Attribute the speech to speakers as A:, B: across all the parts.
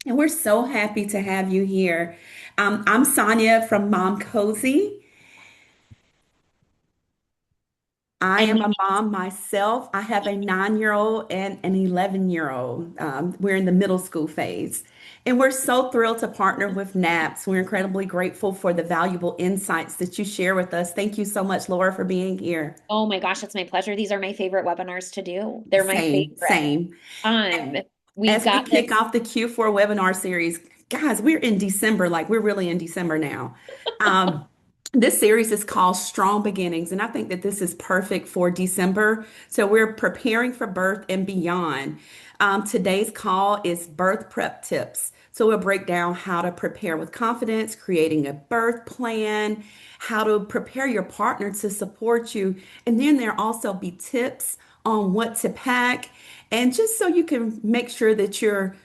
A: And we're so happy to have you here. I'm Sonia from Momcozy. I am
B: And
A: a mom myself. I have a 9-year old and an 11-year-old. We're in the middle school phase. And we're so thrilled to partner with NAPS. We're incredibly grateful for the valuable insights that you share with us. Thank you so much, Laura, for being here.
B: oh my gosh, it's my pleasure. These are my favorite webinars to do. They're my
A: Same,
B: favorite.
A: same.
B: Um, we've
A: As we
B: got
A: kick
B: this.
A: off the Q4 webinar series, guys, we're in December, like we're really in December now. Um, this series is called Strong Beginnings, and I think that this is perfect for December. So we're preparing for birth and beyond. Today's call is birth prep tips. So we'll break down how to prepare with confidence, creating a birth plan, how to prepare your partner to support you, and then there'll also be tips on what to pack, and just so you can make sure that you're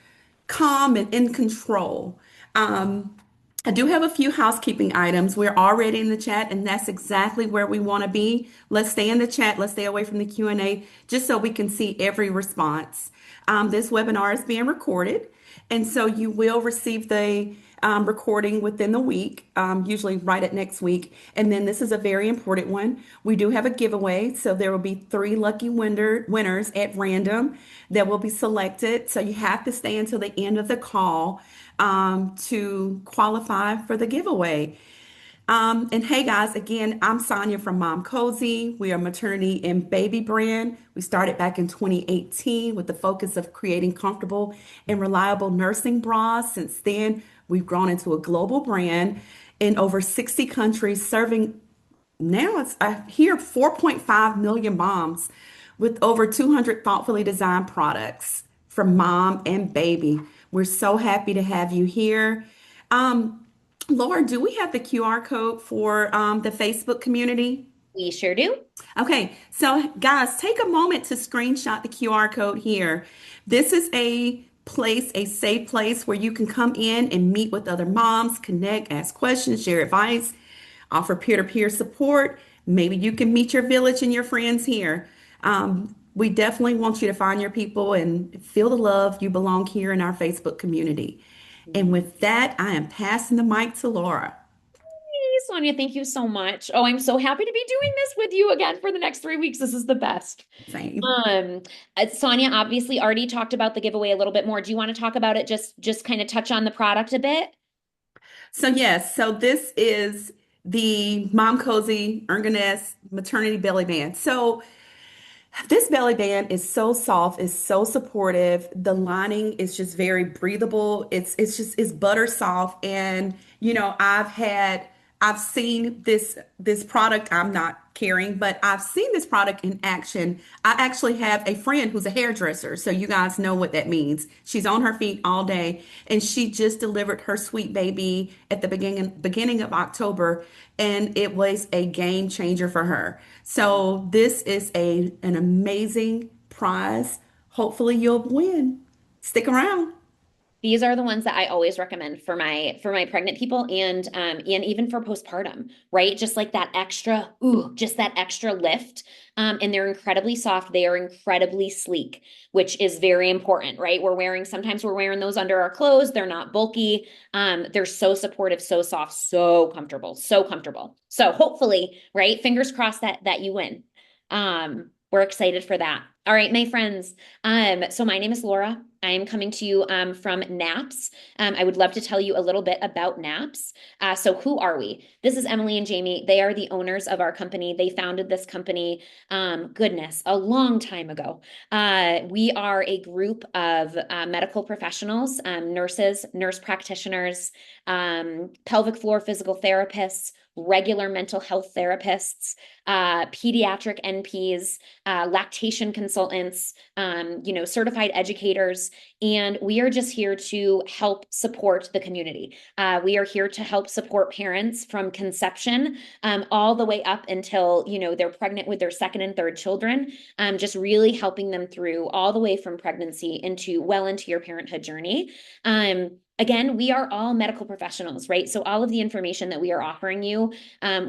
A: calm and in control. Um, I do have a few housekeeping items. We're already in the chat, and that's exactly where we want to be. Let's stay in the chat. Let's stay away from the Q&A, just so we can see every response. This webinar is being recorded, and so you will receive the recording within the week, usually right at next week. And then this is a very important one. We do have a giveaway, so there will be three lucky winners at random that will be selected. So you have to stay until the end of the call to qualify for the giveaway. And hey guys, again, I'm Sonia from Mom Cozy. We are a maternity and baby brand. We started back in 2018 with the focus of creating comfortable and reliable nursing bras. Since then, we've grown into a global brand in over 60 countries, serving now it's I hear 4.5 million moms with over 200 thoughtfully designed products for mom and baby. We're so happy to have you here. Um, Laura, do we have the QR code for the Facebook community?
B: We sure do.
A: Okay, so guys, take a moment to screenshot the QR code here. This is a place, a safe place where you can come in and meet with other moms, connect, ask questions, share advice, offer peer-to-peer support. Maybe you can meet your village and your friends here. We definitely want you to find your people and feel the love. You belong here in our Facebook community. And with that, I am passing the mic to Laura.
B: Hey, Sonia, thank you so much. Oh, I'm so happy to be doing this with you again for the next 3 weeks. This is the best.
A: Same.
B: Um, Sonia obviously already talked about the giveaway a little bit more. Do you want to talk about it? Just kind of touch on the product a bit?
A: So yes, so this is the Mom Cozy Ergonomist Maternity Belly Band. So this belly band is so soft, it's so supportive. The lining is just very breathable. It's butter soft. And I've seen this product. I'm not carrying, but I've seen this product in action. I actually have a friend who's a hairdresser, so you guys know what that means. She's on her feet all day, and she just delivered her sweet baby at the beginning of October, and it was a game changer for her. So this is an amazing prize. Hopefully you'll win. Stick around.
B: These are the ones that I always recommend for my pregnant people and even for postpartum, right? Just like that extra, just that extra lift. And they're incredibly soft. They are incredibly sleek, which is very important, right? Sometimes we're wearing those under our clothes. They're not bulky. They're so supportive, so soft, so comfortable, so comfortable. So hopefully, right? Fingers crossed that you win. We're excited for that. All right, my friends. So my name is Laura. I am coming to you from NAPS. I would love to tell you a little bit about NAPS. So who are we? This is Emily and Jamie. They are the owners of our company. They founded this company, goodness, a long time ago. We are a group of medical professionals, nurses, nurse practitioners, pelvic floor physical therapists, regular mental health therapists, pediatric NPs, lactation consultants, certified educators, and we are just here to help support the community. We are here to help support parents from conception all the way up until they're pregnant with their second and third children. Just really helping them through all the way from pregnancy into well into your parenthood journey. Again, we are all medical professionals, right? So all of the information that we are offering you,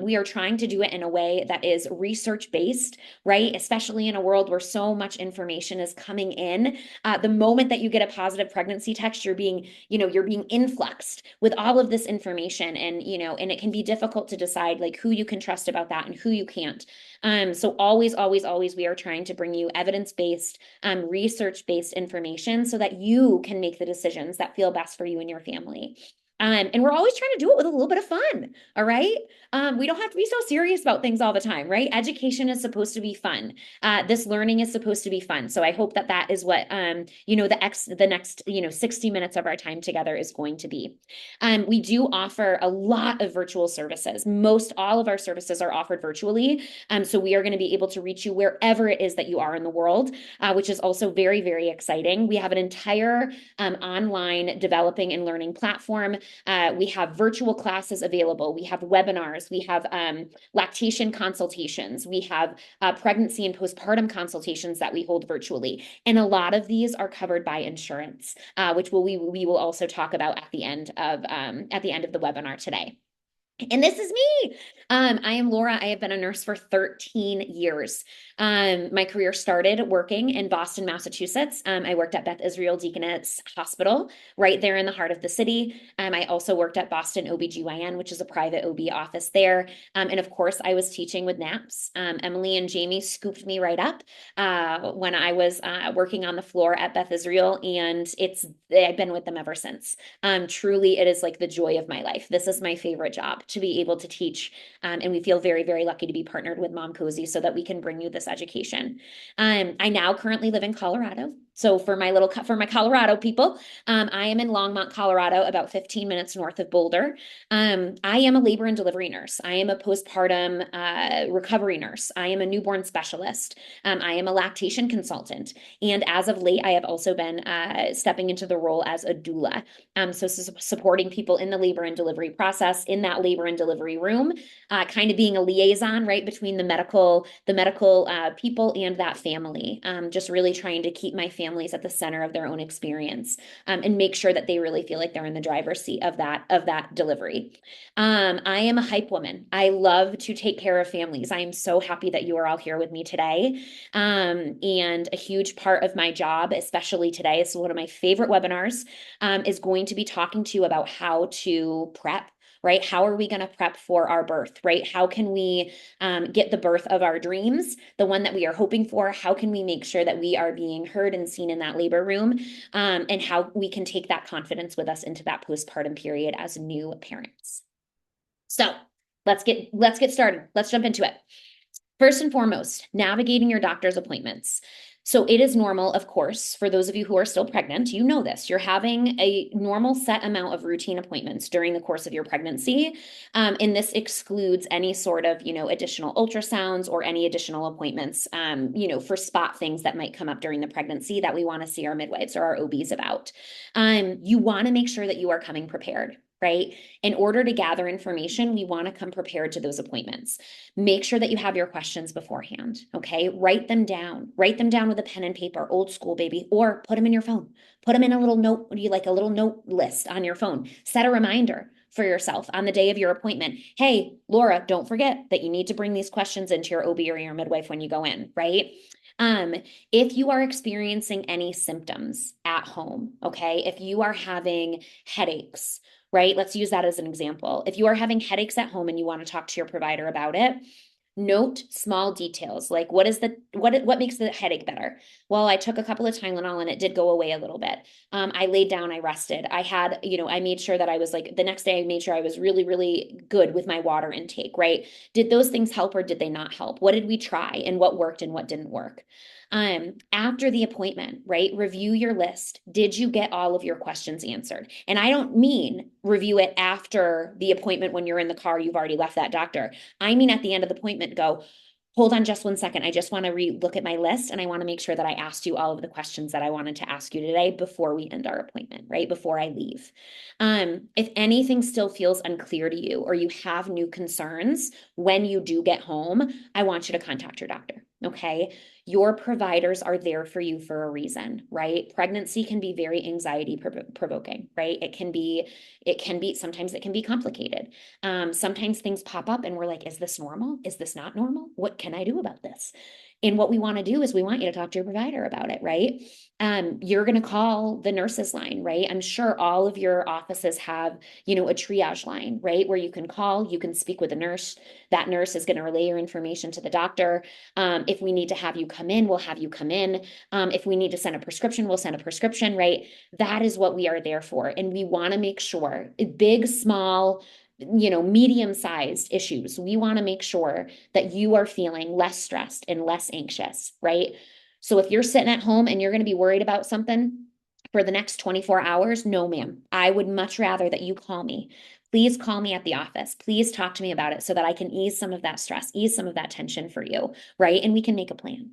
B: we are trying to do it in a way that is research based, right? Especially in a world where so much information is coming in. The moment that you get a positive pregnancy test, you're being influxed with all of this information, and it can be difficult to decide like who you can trust about that and who you can't. So always, always, always, we are trying to bring you evidence-based, research-based information so that you can make the decisions that feel best for you and your family. And we're always trying to do it with a little bit of fun. All right. We don't have to be so serious about things all the time, right? Education is supposed to be fun. This learning is supposed to be fun. So I hope that that is what, the next, 60 minutes of our time together is going to be. We do offer a lot of virtual services. Most all of our services are offered virtually. So we are going to be able to reach you wherever it is that you are in the world, which is also very, very exciting. We have an entire online developing and learning platform. We have virtual classes available. We have webinars. We have lactation consultations. We have pregnancy and postpartum consultations that we hold virtually. And a lot of these are covered by insurance, which we will also talk about at the end of the webinar today. And this is me. I am Laura. I have been a nurse for 13 years. My career started working in Boston, Massachusetts. I worked at Beth Israel Deaconess Hospital right there in the heart of the city. I also worked at Boston OBGYN, which is a private OB office there. And of course, I was teaching with NAPS. Emily and Jamie scooped me right up when I was working on the floor at Beth Israel, and I've been with them ever since. Truly, it is like the joy of my life. This is my favorite job, to be able to teach. And we feel very, very lucky to be partnered with Momcozy so that we can bring you this education. I now currently live in Colorado. So for my Colorado people, I am in Longmont, Colorado, about 15 minutes north of Boulder. I am a labor and delivery nurse. I am a postpartum recovery nurse. I am a newborn specialist. I am a lactation consultant. And as of late, I have also been stepping into the role as a doula. So supporting people in the labor and delivery process, in that labor and delivery room, kind of being a liaison, right, between the medical people and that family. Just really trying to keep my families at the center of their own experience, and make sure that they really feel like they're in the driver's seat of that delivery. I am a hype woman. I love to take care of families. I am so happy that you are all here with me today. And a huge part of my job, especially today, is one of my favorite webinars, is going to be talking to you about how to prep, right? How are we going to prep for our birth, right? How can we get the birth of our dreams, the one that we are hoping for? How can we make sure that we are being heard and seen in that labor room, and how we can take that confidence with us into that postpartum period as new parents? So let's get started. Let's jump into it. First and foremost, navigating your doctor's appointments. So it is normal, of course, for those of you who are still pregnant, you know this. You're having a normal set amount of routine appointments during the course of your pregnancy. And this excludes any sort of, additional ultrasounds or any additional appointments, for spot things that might come up during the pregnancy that we want to see our midwives or our OBs about. You want to make sure that you are coming prepared. Right? In order to gather information, we want to come prepared to those appointments. Make sure that you have your questions beforehand. Okay. Write them down with a pen and paper, old school, baby, or put them in your phone. Put them in a little note, a little note list on your phone. Set a reminder for yourself on the day of your appointment. Hey, Laura, don't forget that you need to bring these questions into your OB or your midwife when you go in, right? If you are experiencing any symptoms at home, okay, if you are having headaches, right? Let's use that as an example. If you are having headaches at home and you want to talk to your provider about it, note small details like what makes the headache better? Well, I took a couple of Tylenol and it did go away a little bit. I laid down, I rested. I had, I made sure that I was like the next day I made sure I was really, really good with my water intake, right? Did those things help or did they not help? What did we try and what worked and what didn't work? After the appointment, right? Review your list. Did you get all of your questions answered? And I don't mean review it after the appointment when you're in the car, you've already left that doctor. I mean, at the end of the appointment, go, hold on just 1 second. I just want to look at my list and I want to make sure that I asked you all of the questions that I wanted to ask you today before we end our appointment, right? Before I leave. If anything still feels unclear to you or you have new concerns when you do get home, I want you to contact your doctor. Okay. Your providers are there for you for a reason, right? Pregnancy can be very anxiety provoking, right? Sometimes it can be complicated. Sometimes things pop up and we're like, is this normal? Is this not normal? What can I do about this? And what we want to do is we want you to talk to your provider about it, right? You're going to call the nurses line, right? I'm sure all of your offices have, a triage line, right? Where you can call, you can speak with a nurse. That nurse is going to relay your information to the doctor. If we need to have you come in, we'll have you come in. If we need to send a prescription, we'll send a prescription, right? That is what we are there for. And we want to make sure, big, small, medium-sized issues, we want to make sure that you are feeling less stressed and less anxious, right? So if you're sitting at home and you're going to be worried about something for the next 24 hours, no, ma'am. I would much rather that you call me. Please call me at the office. Please talk to me about it so that I can ease some of that stress, ease some of that tension for you, right? And we can make a plan.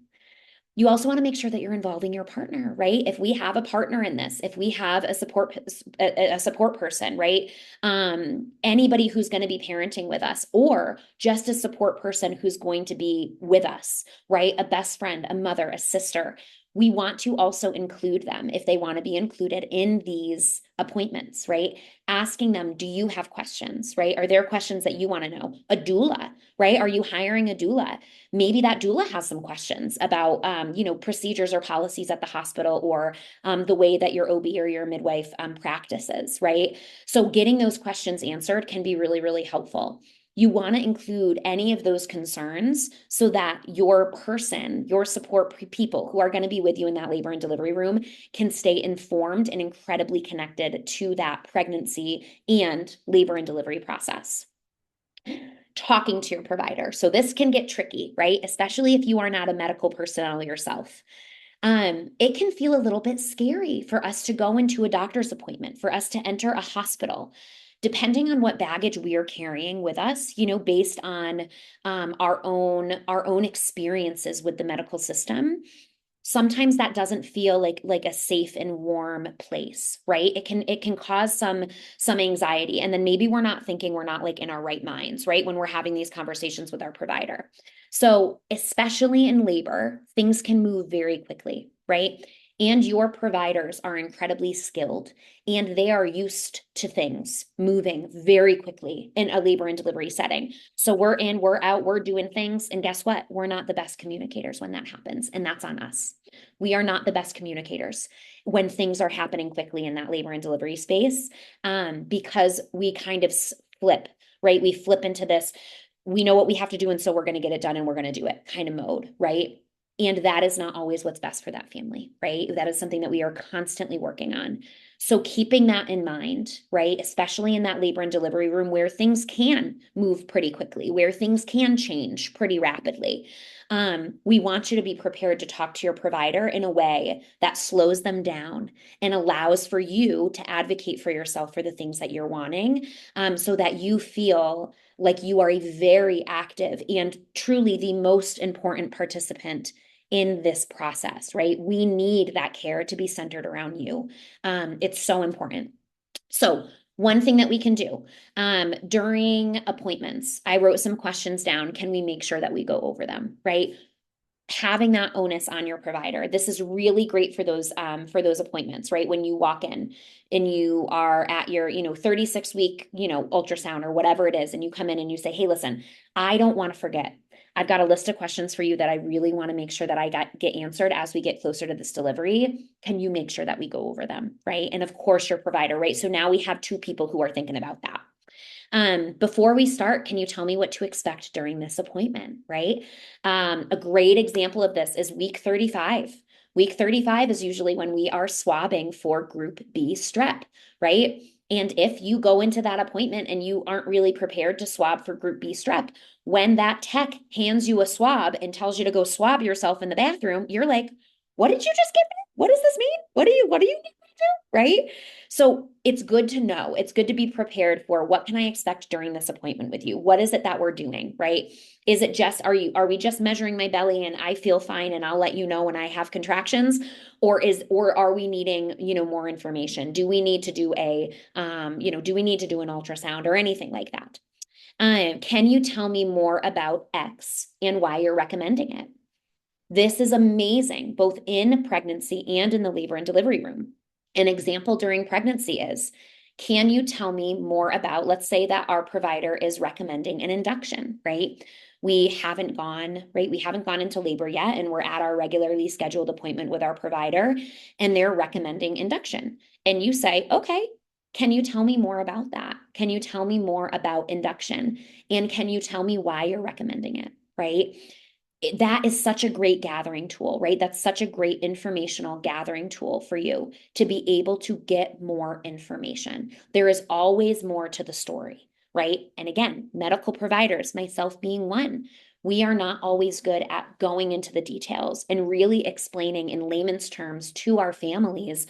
B: You also want to make sure that you're involving your partner, right? If we have a partner in this, if we have a support person, right? Anybody who's going to be parenting with us, or just a support person who's going to be with us, right? A best friend, a mother, a sister. We want to also include them if they want to be included in these appointments, right? Asking them, do you have questions, right? Are there questions that you want to know? A doula, right? Are you hiring a doula? Maybe that doula has some questions about, procedures or policies at the hospital, or the way that your OB or your midwife practices, right? So getting those questions answered can be really, really helpful. You want to include any of those concerns so that your person, your support people who are going to be with you in that labor and delivery room can stay informed and incredibly connected to that pregnancy and labor and delivery process. Talking to your provider. So this can get tricky, right? Especially if you are not a medical personnel yourself. It can feel a little bit scary for us to go into a doctor's appointment, for us to enter a hospital, depending on what baggage we are carrying with us, based on our own experiences with the medical system. Sometimes that doesn't feel like a safe and warm place, right? It can cause some anxiety, and then maybe we're not thinking, we're not like in our right minds, right, when we're having these conversations with our provider. So especially in labor, things can move very quickly, right? And your providers are incredibly skilled, and they are used to things moving very quickly in a labor and delivery setting. So we're in, we're out, we're doing things. And guess what? We're not the best communicators when that happens. And that's on us. We are not the best communicators when things are happening quickly in that labor and delivery space, because we kind of flip, right? We flip into this, we know what we have to do, and so we're going to get it done and we're going to do it kind of mode, right? And that is not always what's best for that family, right? That is something that we are constantly working on. So keeping that in mind, right? Especially in that labor and delivery room where things can move pretty quickly, where things can change pretty rapidly. We want you to be prepared to talk to your provider in a way that slows them down and allows for you to advocate for yourself for the things that you're wanting, so that you feel like you are a very active and truly the most important participant in this process, right? We need that care to be centered around you. It's so important. So one thing that we can do during appointments, I wrote some questions down. Can we make sure that we go over them, right? Having that onus on your provider. This is really great for those appointments, right? When you walk in and you are at your, 36 week, ultrasound or whatever it is, and you come in and you say, hey, listen, I don't want to forget. I've got a list of questions for you that I really want to make sure that I get answered as we get closer to this delivery. Can you make sure that we go over them, right? And of course, your provider, right? So now we have two people who are thinking about that. Before we start, can you tell me what to expect during this appointment, right? A great example of this is week 35. Week 35 is usually when we are swabbing for group B strep, right? And if you go into that appointment and you aren't really prepared to swab for group B strep, when that tech hands you a swab and tells you to go swab yourself in the bathroom, you're like, what did you just give me? What does this mean? What do you need me to do? Right? So it's good to know. It's good to be prepared for, what can I expect during this appointment with you? What is it that we're doing, right? Is it just, are we just measuring my belly and I feel fine and I'll let you know when I have contractions? Or are we needing, more information? Do we need to do do we need to do an ultrasound or anything like that? Can you tell me more about X and why you're recommending it? This is amazing, both in pregnancy and in the labor and delivery room. An example during pregnancy is, can you tell me more about, let's say that our provider is recommending an induction, right? We haven't gone, right? We haven't gone into labor yet, and we're at our regularly scheduled appointment with our provider, and they're recommending induction. And you say, okay, can you tell me more about that? Can you tell me more about induction? And can you tell me why you're recommending it, right? That is such a great gathering tool, right? That's such a great informational gathering tool for you to be able to get more information. There is always more to the story, right? And again, medical providers, myself being one, we are not always good at going into the details and really explaining in layman's terms to our families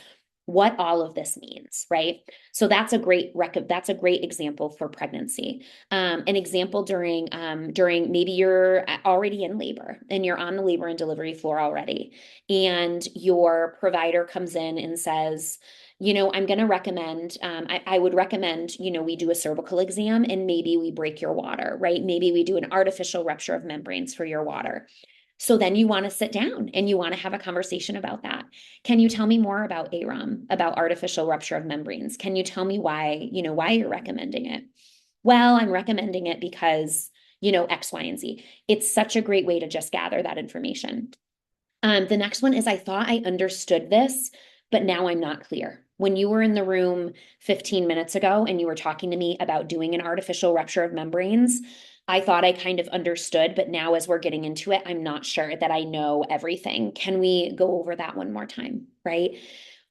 B: what all of this means, right? So that's a great example for pregnancy. An example during maybe you're already in labor and you're on the labor and delivery floor already, and your provider comes in and says, I'm going to recommend, I would recommend, we do a cervical exam and maybe we break your water, right? Maybe we do an artificial rupture of membranes for your water. So then you want to sit down and you want to have a conversation about that. Can you tell me more about AROM, about artificial rupture of membranes? Can you tell me why you're recommending it? Well, I'm recommending it because, X, Y, and Z. It's such a great way to just gather that information. The next one is, I thought I understood this, but now I'm not clear. When you were in the room 15 minutes ago and you were talking to me about doing an artificial rupture of membranes, I thought I kind of understood, but now as we're getting into it, I'm not sure that I know everything. Can we go over that one more time, right?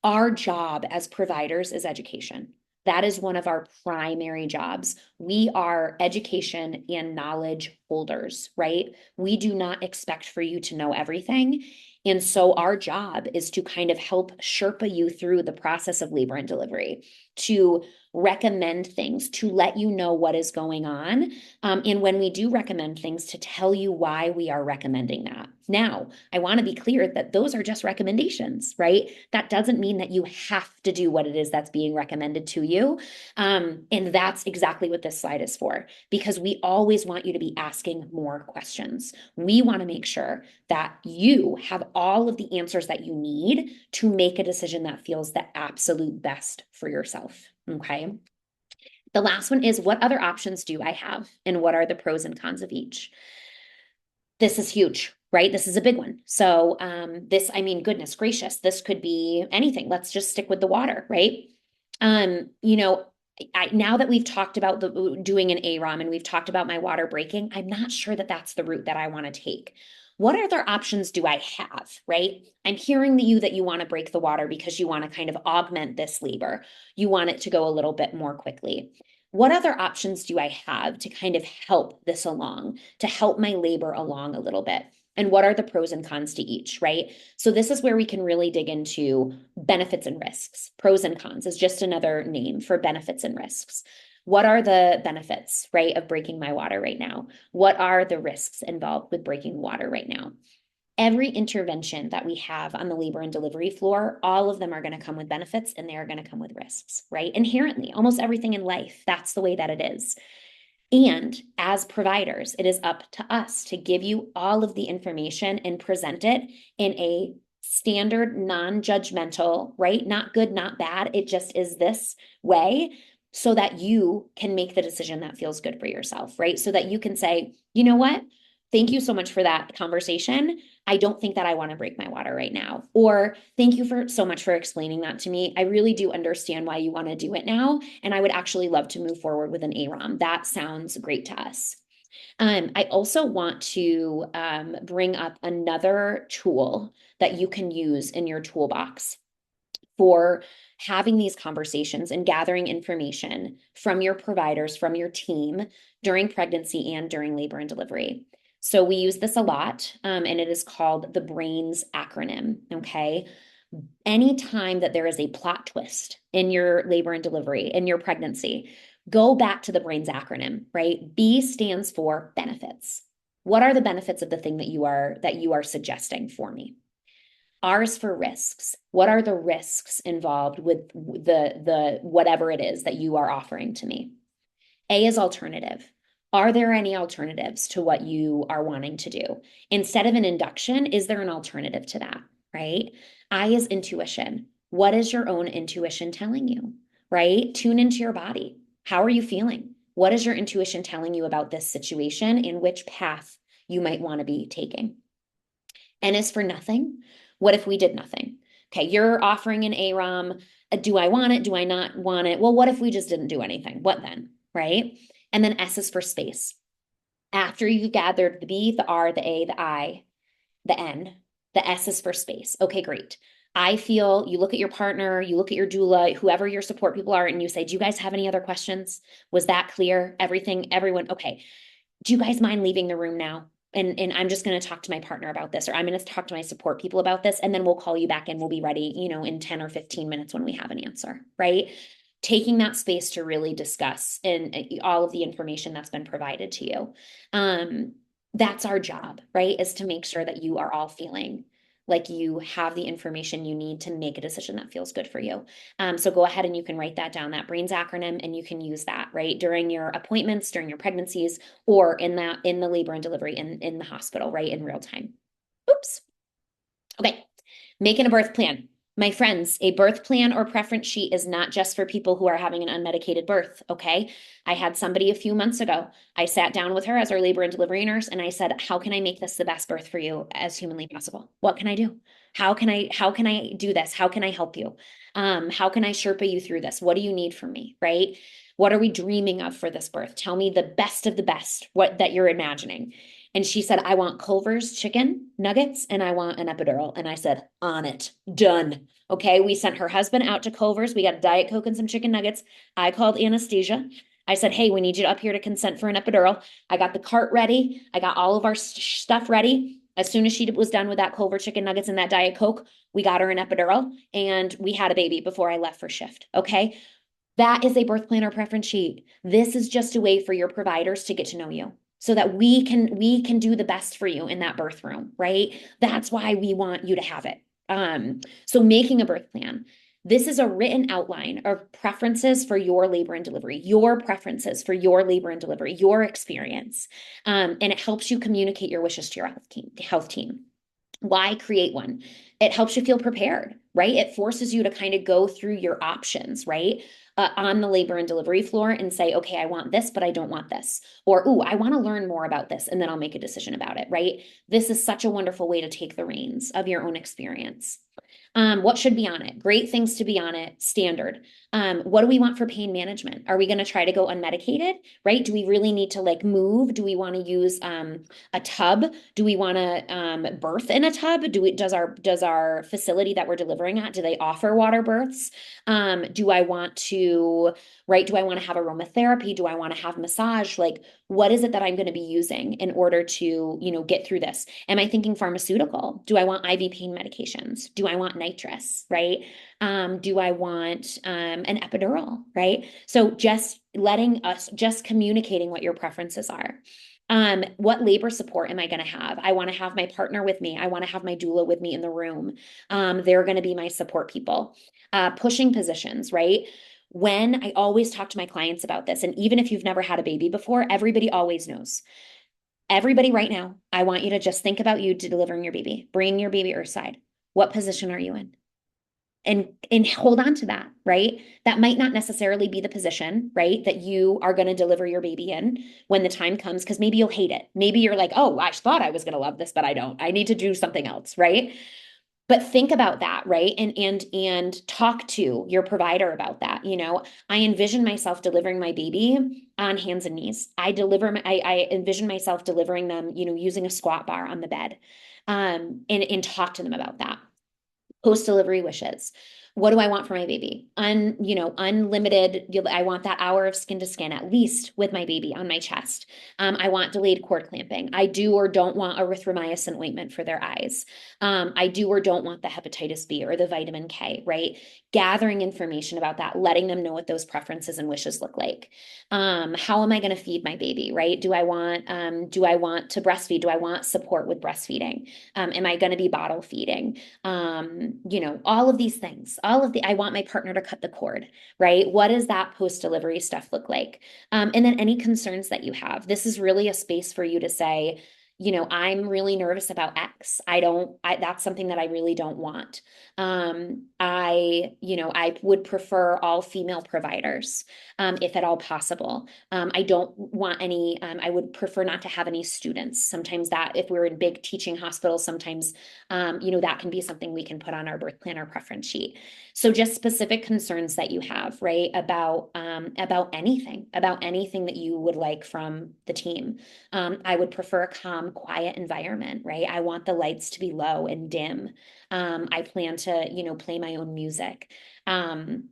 B: Our job as providers is education. That is one of our primary jobs. We are education and knowledge holders, right? We do not expect for you to know everything. And so our job is to kind of help Sherpa you through the process of labor and delivery, to recommend things, to let you know what is going on. And when we do recommend things, to tell you why we are recommending that. Now, I want to be clear that those are just recommendations, right? That doesn't mean that you have to do what it is that's being recommended to you. And that's exactly what this slide is for, because we always want you to be asking more questions. We want to make sure that you have all of the answers that you need to make a decision that feels the absolute best for yourself. Okay. The last one is, what other options do I have? And what are the pros and cons of each? This is huge, right? This is a big one. So goodness gracious, this could be anything. Let's just stick with the water, right? Um, you know, now that we've talked about doing an AROM and we've talked about my water breaking, I'm not sure that that's the route that I want to take. What other options do I have, right? I'm hearing that you want to break the water because you want to kind of augment this labor. You want it to go a little bit more quickly. What other options do I have to kind of help this along, to help my labor along a little bit? And what are the pros and cons to each, right? So this is where we can really dig into benefits and risks. Pros and cons is just another name for benefits and risks. What are the benefits, right, of breaking my water right now? What are the risks involved with breaking water right now? Every intervention that we have on the labor and delivery floor, all of them are going to come with benefits and they are going to come with risks, right? Inherently, almost everything in life, that's the way that it is. And as providers, it is up to us to give you all of the information and present it in a standard, non-judgmental, right? Not good, not bad. It just is this way so that you can make the decision that feels good for yourself, right? So that you can say, you know what? Thank you so much for that conversation. I don't think that I want to break my water right now. Or thank you so much for explaining that to me. I really do understand why you want to do it now. And I would actually love to move forward with an AROM. That sounds great to us. I also want to bring up another tool that you can use in your toolbox for having these conversations and gathering information from your providers, from your team during pregnancy and during labor and delivery. So we use this a lot, and it is called the BRAINS acronym, okay? Anytime that there is a plot twist in your labor and delivery, in your pregnancy, go back to the BRAINS acronym, right? B stands for benefits. What are the benefits of the thing that you are suggesting for me? R is for risks. What are the risks involved with the whatever it is that you are offering to me? A is alternative. Are there any alternatives to what you are wanting to do? Instead of an induction, is there an alternative to that? Right? I is intuition. What is your own intuition telling you? Right? Tune into your body. How are you feeling? What is your intuition telling you about this situation and which path you might want to be taking? And as for nothing, what if we did nothing? Okay, you're offering an AROM. Do I want it? Do I not want it? Well, what if we just didn't do anything? What then? Right? And then S is for space. After you've gathered the B, the R, the A, the I, the N, the S is for space. Okay, great. I feel you look at your partner, you look at your doula, whoever your support people are, and you say, do you guys have any other questions? Was that clear? Everything, everyone, okay. Do you guys mind leaving the room now? And I'm just going to talk to my partner about this, or I'm going to talk to my support people about this, and then we'll call you back and we'll be ready, in 10 or 15 minutes when we have an answer, right? Taking that space to really discuss and all of the information that's been provided to you. That's our job, right? Is to make sure that you are all feeling like you have the information you need to make a decision that feels good for you. So go ahead and you can write that down, that BRAINS acronym, and you can use that, right? During your appointments, during your pregnancies, or in the labor and delivery in the hospital, right? In real time. Oops. Okay. Making a birth plan. My friends, a birth plan or preference sheet is not just for people who are having an unmedicated birth, okay? I had somebody a few months ago. I sat down with her as our labor and delivery nurse, and I said, how can I make this the best birth for you as humanly possible? What can I do? How can I do this? How can I help you? How can I Sherpa you through this? What do you need from me, right? What are we dreaming of for this birth? Tell me the best of the best, what that you're imagining. And she said, I want Culver's chicken nuggets and I want an epidural. And I said, on it, done. Okay. We sent her husband out to Culver's. We got a Diet Coke and some chicken nuggets. I called anesthesia. I said, hey, we need you up here to consent for an epidural. I got the cart ready. I got all of our stuff ready. As soon as she was done with that Culver chicken nuggets and that Diet Coke, we got her an epidural and we had a baby before I left for shift. Okay. That is a birth plan or preference sheet. This is just a way for your providers to get to know you so that we can do the best for you in that birth room, right? That's why we want you to have it. So making a birth plan. This is a written outline of preferences for your labor and delivery, your preferences for your labor and delivery, your experience. And it helps you communicate your wishes to your health team. Why create one? It helps you feel prepared, right? It forces you to kind of go through your options, right? On the labor and delivery floor and say, okay, I want this, but I don't want this. Or, ooh, I want to learn more about this, and then I'll make a decision about it, right? This is such a wonderful way to take the reins of your own experience. What should be on it? Great things to be on it, standard. What do we want for pain management? Are we going to try to go unmedicated, right? Do we really need to like move? Do we want to use a tub? Do we want to birth in a tub? Does our facility that we're delivering at, do they offer water births? Do I want to, right? Do I want to have aromatherapy? Do I want to have massage? Like, what is it that I'm going to be using in order to, get through this? Am I thinking pharmaceutical? Do I want IV pain medications? Do I want nitrous, right? Do I want an epidural, right? So just communicating what your preferences are. What labor support am I going to have? I want to have my partner with me. I want to have my doula with me in the room. They're going to be my support people. Pushing positions, right? When I always talk to my clients about this, and even if you've never had a baby before, everybody always knows. Everybody right now, I want you to just think about you delivering your baby, bringing your baby earthside. What position are you in? And hold on to that, right? That might not necessarily be the position, right, that you are going to deliver your baby in when the time comes, because maybe you'll hate it. Maybe you're like, oh, I thought I was going to love this, but I don't. I need to do something else, right? But think about that, right? And talk to your provider about that. I envision myself delivering my baby on hands and knees. I envision myself delivering them, using a squat bar on the bed. And talk to them about that. Post-delivery wishes. What do I want for my baby? Unlimited. I want that hour of skin to skin at least with my baby on my chest. I want delayed cord clamping. I do or don't want erythromycin ointment for their eyes. I do or don't want the hepatitis B or the vitamin K, right? Gathering information about that, letting them know what those preferences and wishes look like. How am I going to feed my baby, right? Do I want to breastfeed? Do I want support with breastfeeding? Am I going to be bottle feeding? All of these things. all of the, I want my partner to cut the cord, right? What does that post-delivery stuff look like? And then any concerns that you have. This is really a space for you to say, I'm really nervous about X. That's something that I really don't want. I would prefer all female providers, if at all possible. I don't want any, I would prefer not to have any students. Sometimes that, if we're in big teaching hospitals, sometimes, that can be something we can put on our birth planner preference sheet. So just specific concerns that you have, right? About anything that you would like from the team. I would prefer a calm, quiet environment, right? I want the lights to be low and dim. I plan to, play my own music.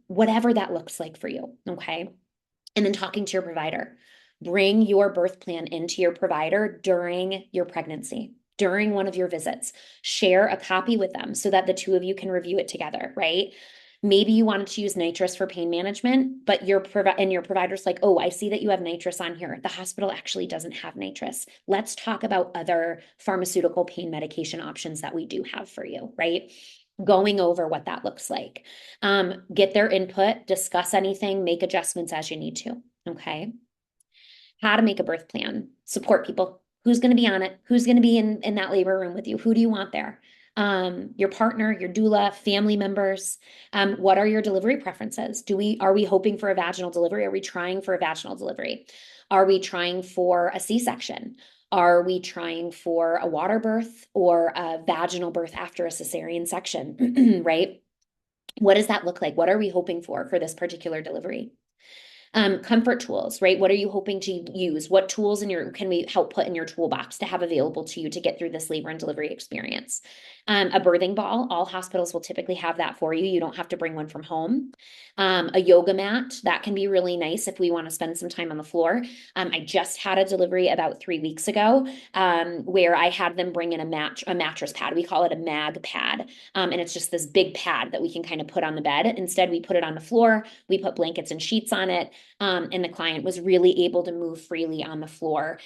B: Whatever that looks like for you. Okay. And then talking to your provider. Bring your birth plan into your provider during your pregnancy, during one of your visits. Share a copy with them so that the two of you can review it together, right? Maybe you wanted to use nitrous for pain management, but your provider's like, oh, I see that you have nitrous on here. The hospital actually doesn't have nitrous. Let's talk about other pharmaceutical pain medication options that we do have for you, right? Going over what that looks like. Get their input, discuss anything, make adjustments as you need to. Okay. How to make a birth plan, support people. Who's going to be on it? Who's going to be in that labor room with you? Who do you want there? Your partner, your doula, family members. What are your delivery preferences? Are we hoping for a vaginal delivery? Are we trying for a vaginal delivery? Are we trying for a C-section? Are we trying for a water birth or a vaginal birth after a cesarean section, right? What does that look like? What are we hoping for this particular delivery? Comfort tools, right? What are you hoping to use? What tools can we help put in your toolbox to have available to you to get through this labor and delivery experience? A birthing ball, all hospitals will typically have that for you. You don't have to bring one from home. A yoga mat, that can be really nice if we want to spend some time on the floor. I just had a delivery about 3 weeks ago, where I had them bring in a mattress pad. We call it a mag pad. And it's just this big pad that we can kind of put on the bed. Instead, we put it on the floor. We put blankets and sheets on it. And the client was really able to move freely on the floor,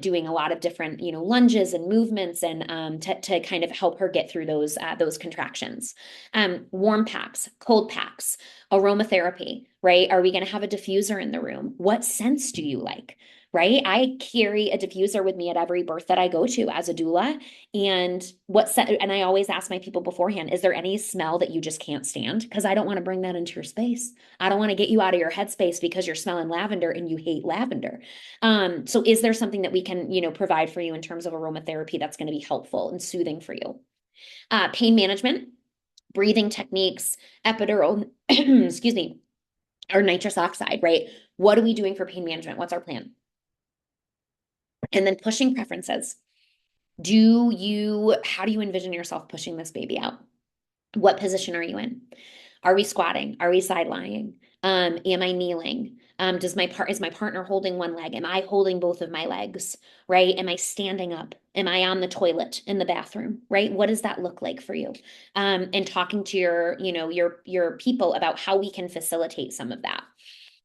B: doing a lot of different, lunges and movements, and to kind of help her get through those contractions. Warm packs, cold packs, aromatherapy, right? Are we going to have a diffuser in the room? What scents do you like? Right? I carry a diffuser with me at every birth that I go to as a doula. And I always ask my people beforehand, is there any smell that you just can't stand? Because I don't want to bring that into your space. I don't want to get you out of your headspace because you're smelling lavender and you hate lavender. So is there something that we can, provide for you in terms of aromatherapy that's going to be helpful and soothing for you? Pain management, breathing techniques, epidural, excuse me, or nitrous oxide, right? What are we doing for pain management? What's our plan? And then pushing preferences. How do you envision yourself pushing this baby out? What position are you in? Are we squatting? Are we side lying? Am I kneeling? Is my partner holding one leg? Am I holding both of my legs? Right? Am I standing up? Am I on the toilet in the bathroom? Right? What does that look like for you? And talking to your people about how we can facilitate some of that.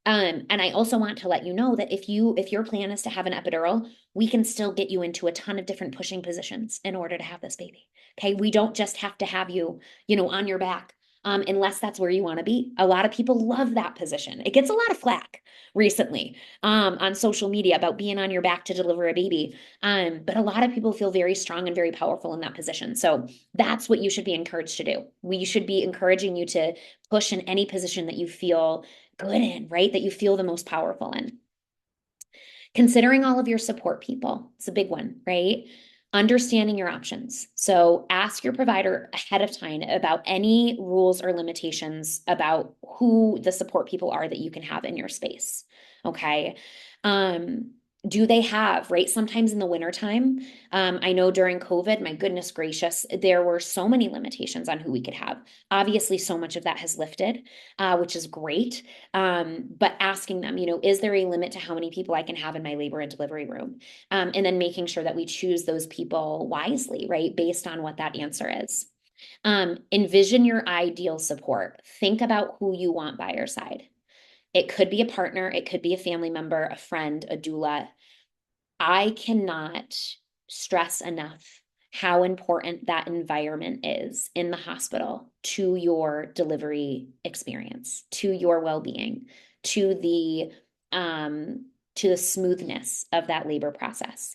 B: And I also want to let you know that if your plan is to have an epidural, we can still get you into a ton of different pushing positions in order to have this baby. Okay. We don't just have to have you, on your back, unless that's where you want to be. A lot of people love that position. It gets a lot of flack recently, on social media about being on your back to deliver a baby. But a lot of people feel very strong and very powerful in that position. So that's what you should be encouraged to do. We should be encouraging you to push in any position that you feel good in, right? That you feel the most powerful in. Considering all of your support people, it's a big one, right? Understanding your options. So ask your provider ahead of time about any rules or limitations about who the support people are that you can have in your space. Okay. Do they have, right? Sometimes in the wintertime, I know during COVID, my goodness gracious, there were so many limitations on who we could have. Obviously, so much of that has lifted, which is great. But asking them, is there a limit to how many people I can have in my labor and delivery room? And then making sure that we choose those people wisely, right? Based on what that answer is. Envision your ideal support. Think about who you want by your side. It could be a partner, it could be a family member, a friend, a doula. I cannot stress enough how important that environment is in the hospital to your delivery experience, to your well-being, to the smoothness of that labor process.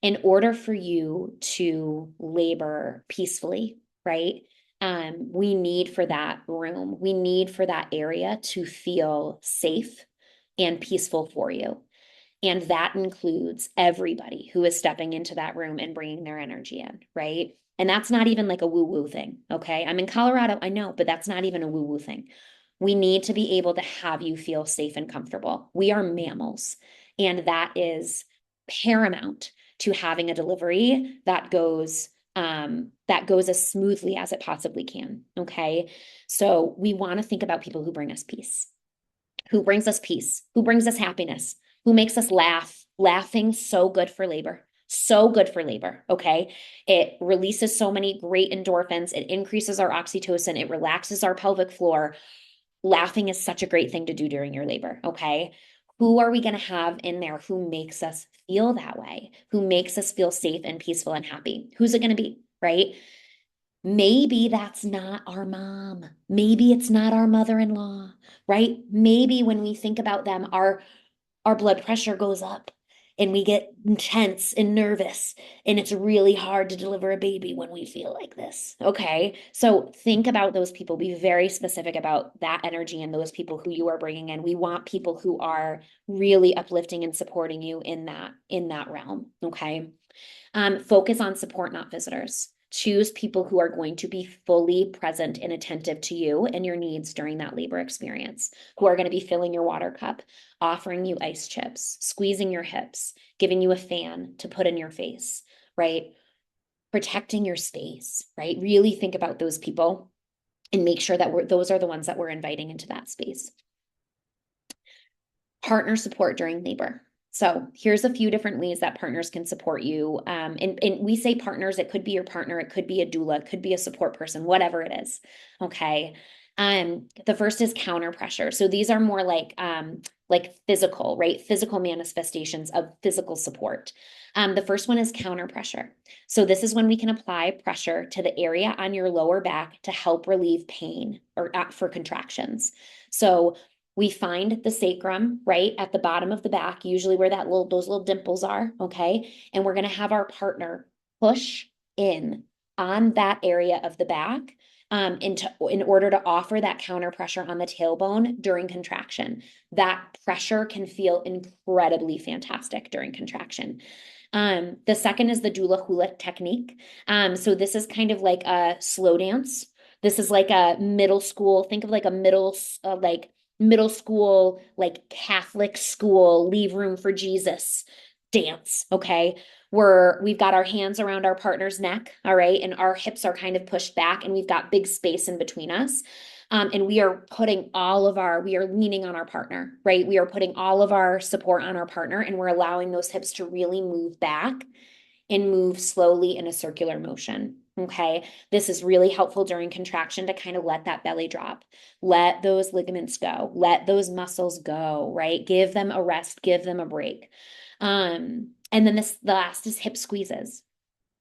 B: In order for you to labor peacefully, right? We need for that room, we need for that area to feel safe and peaceful for you. And that includes everybody who is stepping into that room and bringing their energy in, right? And that's not even like a woo-woo thing, okay? I'm in Colorado, I know, but that's not even a woo-woo thing. We need to be able to have you feel safe and comfortable. We are mammals, and that is paramount to having a delivery that goes as smoothly as it possibly can, okay? So we want to think about people who bring us peace, who brings us happiness, who makes us laugh. Laughing, so good for labor. So good for labor. Okay. It releases so many great endorphins. It increases our oxytocin. It relaxes our pelvic floor. Laughing is such a great thing to do during your labor. Okay. Who are we going to have in there who makes us feel that way? Who makes us feel safe and peaceful and happy? Who's it going to be? Right. Maybe that's not our mom. Maybe it's not our mother-in-law, right? Maybe when we think about them, our blood pressure goes up and we get tense and nervous, and it's really hard to deliver a baby when we feel like this. Okay. So think about those people. Be very specific about that energy and those people who you are bringing in. We want people who are really uplifting and supporting you in that realm. Okay. Focus on support, not visitors. Choose people who are going to be fully present and attentive to you and your needs during that labor experience, who are going to be filling your water cup, offering you ice chips, squeezing your hips, giving you a fan to put in your face, right? Protecting your space, right? Really think about those people and make sure that those are the ones that we're inviting into that space. Partner support during labor. So here's a few different ways that partners can support you. And we say partners, it could be your partner, it could be a doula, it could be a support person, whatever it is. Okay. The first is counter pressure. So these are more like physical, right? Physical manifestations of physical support. The first one is counter pressure. So this is when we can apply pressure to the area on your lower back to help relieve pain or for contractions. So we find the sacrum right at the bottom of the back, usually where those little dimples are, okay? And we're going to have our partner push in on that area of the back in order to offer that counter pressure on the tailbone during contraction. That pressure can feel incredibly fantastic during contraction. The second is the doula hula technique. So this is kind of like a slow dance. This is like a middle school, think of like a middle school, like Catholic school, leave room for Jesus dance. Okay. We've got our hands around our partner's neck. All right. And our hips are kind of pushed back and we've got big space in between us. And we are leaning on our partner, right? We are putting all of our support on our partner and we're allowing those hips to really move back and move slowly in a circular motion. Okay. This is really helpful during contraction to kind of let that belly drop, let those ligaments go, let those muscles go, right? Give them a rest, give them a break. And then the last is hip squeezes.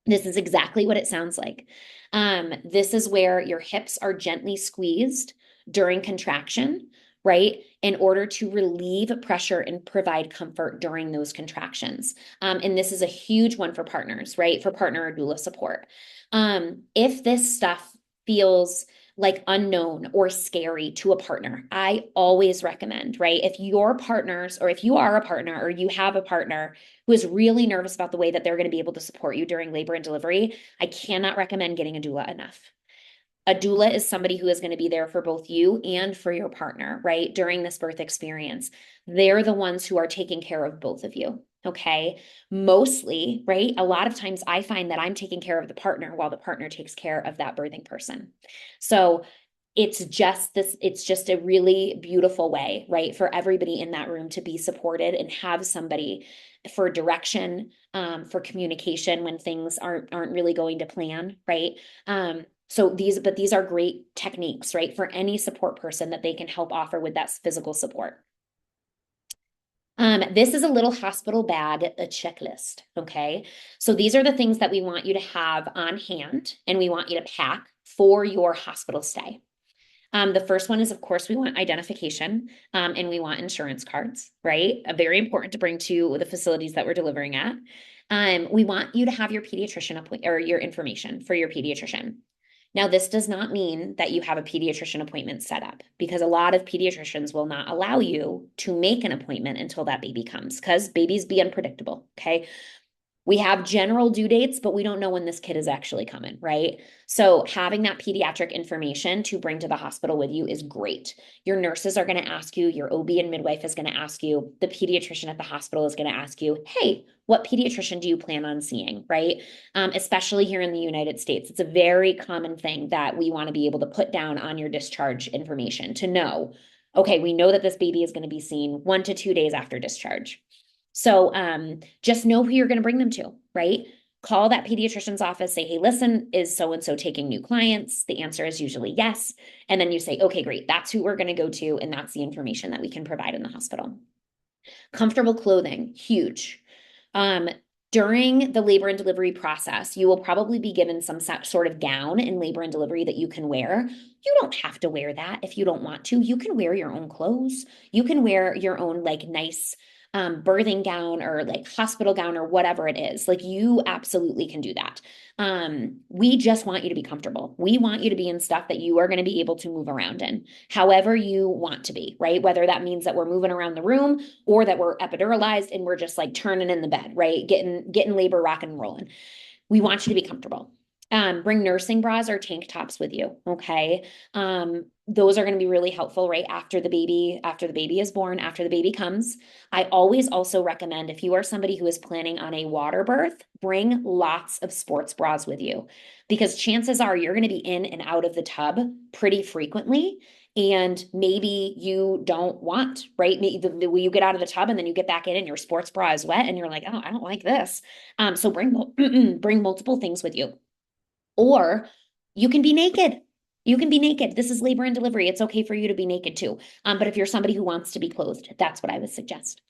B: This is exactly what it sounds like. This is where your hips are gently squeezed during contraction, right? In order to relieve pressure and provide comfort during those contractions. And this is a huge one for partners, right? For partner or doula support. If this stuff feels like unknown or scary to a partner, I always recommend, right? If your partners, or if you are a partner or you have a partner who is really nervous about the way that they're going to be able to support you during labor and delivery, I cannot recommend getting a doula enough. A doula is somebody who is going to be there for both you and for your partner, right? During this birth experience. They're the ones who are taking care of both of you. Okay. Mostly, right? A lot of times I find that I'm taking care of the partner while the partner takes care of that birthing person. So it's just a really beautiful way, right? For everybody in that room to be supported and have somebody for direction, for communication when things aren't really going to plan, right? So these are great techniques, right? For any support person that they can help offer with that physical support. This is a little hospital bag, a checklist. Okay. So these are the things that we want you to have on hand and we want you to pack for your hospital stay. The first one is, of course, we want identification and we want insurance cards, right? Very important to bring to the facilities that we're delivering at. We want you to have your pediatrician appointment or your information for your pediatrician. Now, this does not mean that you have a pediatrician appointment set up because a lot of pediatricians will not allow you to make an appointment until that baby comes because babies be unpredictable. Okay. We have general due dates, but we don't know when this kid is actually coming, right? So having that pediatric information to bring to the hospital with you is great. Your nurses are going to ask you, your OB and midwife is going to ask you, the pediatrician at the hospital is going to ask you, hey, what pediatrician do you plan on seeing, right? Especially here in the United States. It's a very common thing that we want to be able to put down on your discharge information to know, okay, we know that this baby is going to be seen 1 to 2 days after discharge. So just know who you're going to bring them to, right? Call that pediatrician's office, say, hey, listen, is so and so taking new clients? The answer is usually yes. And then you say, okay, great, that's who we're going to go to. And that's the information that we can provide in the hospital. Comfortable clothing, huge. Um, During the labor and delivery process, you will probably be given some sort of gown in labor and delivery that you can wear. You don't have to wear that if you don't want to. You can wear your own clothes. You can wear your own like nice birthing gown or like hospital gown or whatever it is. Like you absolutely can do that. We just want you to be comfortable. We want you to be in stuff that you are going to be able to move around in, however you want to be, right? Whether that means that we're moving around the room or that we're epiduralized and we're just like turning in the bed, right? Getting labor rocking and rolling. We want you to be comfortable. Bring nursing bras or tank tops with you. Okay. Those are going to be really helpful right after the baby is born, after the baby comes. I always also recommend if you are somebody who is planning on a water birth, bring lots of sports bras with you because chances are you're going to be in and out of the tub pretty frequently. And maybe you don't want, right? You get out of the tub and then you get back in and your sports bra is wet and you're like, oh, I don't like this. So bring multiple things with you. Or you can be naked. You can be naked. This is labor and delivery. It's okay for you to be naked too. But if you're somebody who wants to be clothed, that's what I would suggest.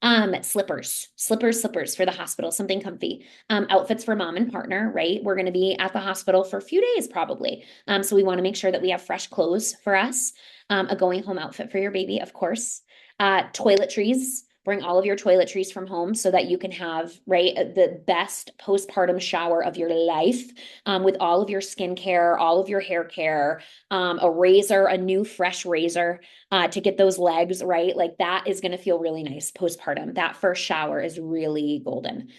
B: Slippers for the hospital, something comfy. Outfits for mom and partner, right? We're going to be at the hospital for a few days probably. So we want to make sure that we have fresh clothes for us. A going home outfit for your baby, of course. Toiletries. Bring all of your toiletries from home so that you can have, right, the best postpartum shower of your life with all of your skincare, all of your hair care, a razor, a new fresh razor to get those legs, right? Like that is going to feel really nice postpartum. That first shower is really golden.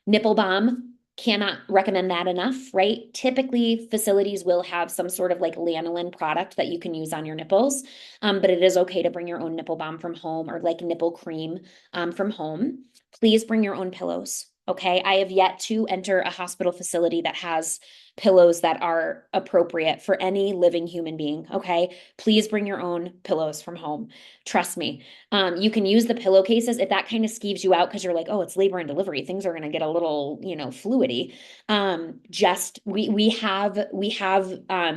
B: Nipple balm, cannot recommend that enough, right? Typically, facilities will have some sort of like lanolin product that you can use on your nipples, but it is okay to bring your own nipple balm from home or like nipple cream from home. Please bring your own pillows. Okay. I have yet to enter a hospital facility that has pillows that are appropriate for any living human being. Okay. Please bring your own pillows from home. Trust me. You can use the pillowcases if that kind of skeeves you out because you're like, oh, it's labor and delivery. Things are going to get a little, fluidy. Just we have